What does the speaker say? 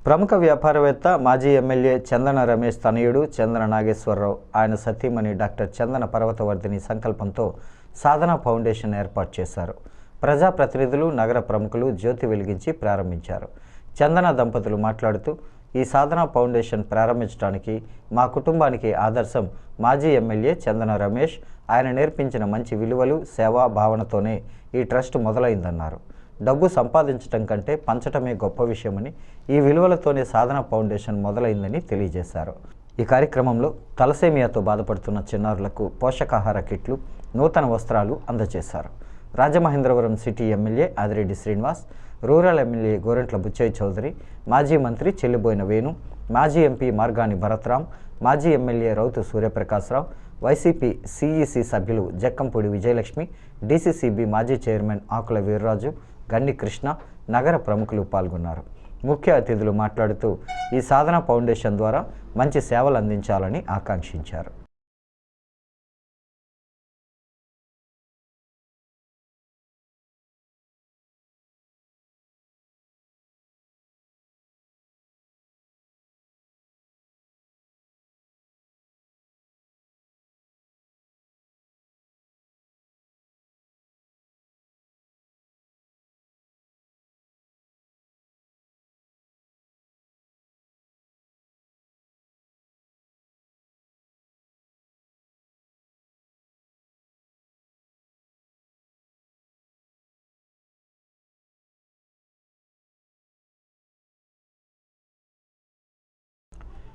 ప్రముఖ వ్యాపారవేత్త మాజీ ఎమ్మెల్యే చందన రమేష్ తనయుడు చందన నాగేశ్వరరావు ఆయన సతీమణి డాక్టర్ చందన పర్వతవర్ధిని సంకల్పంతో సాధన ఫౌండేషన్ ఏర్పాటు చేశారు. ప్రజాప్రతినిధులు, నగర ప్రముఖులు జ్యోతి వెలిగించి ప్రారంభించారు. చందన దంపతులు మాట్లాడుతూ, ఈ సాధన ఫౌండేషన్ ప్రారంభించడానికి మా కుటుంబానికి ఆదర్శం మాజీ ఎమ్మెల్యే చందన రమేష్. ఆయన నేర్పించిన మంచి విలువలు, సేవా భావనతోనే ఈ ట్రస్ట్ మొదలైందన్నారు. డబ్బు సంపాదించడం కంటే పంచటమే గొప్ప విషయమని, ఈ విలువలతోనే సాధన ఫౌండేషన్ మొదలైందని తెలియజేశారు. ఈ కార్యక్రమంలో తలసేమియాతో బాధపడుతున్న చిన్నారులకు పోషకాహార కిట్లు, నూతన వస్త్రాలు అందజేశారు. Rajamahendravaram city MLA Adireddy Srinivas, rural MLA Gorantla Butchaiah Chowdary, మాజీ మంత్రి చెల్లిబోయిన వేణు, మాజీ ఎంపీ మార్గాని భరత్రాం, మాజీ MLA Rowthu Suryaprakasarao, YCP CEC సభ్యులు జక్కంపూడి విజయలక్ష్మి, డీసీసీబీ మాజీ చైర్మన్ ఆకుల వీర్రాజు, గన్ని కృష్ణ, నగర ప్రముఖులు పాల్గొన్నారు. ముఖ్య అతిథులు మాట్లాడుతూ, ఈ సాధన ఫౌండేషన్ ద్వారా మంచి సేవలు అందించాలని ఆకాంక్షించారు.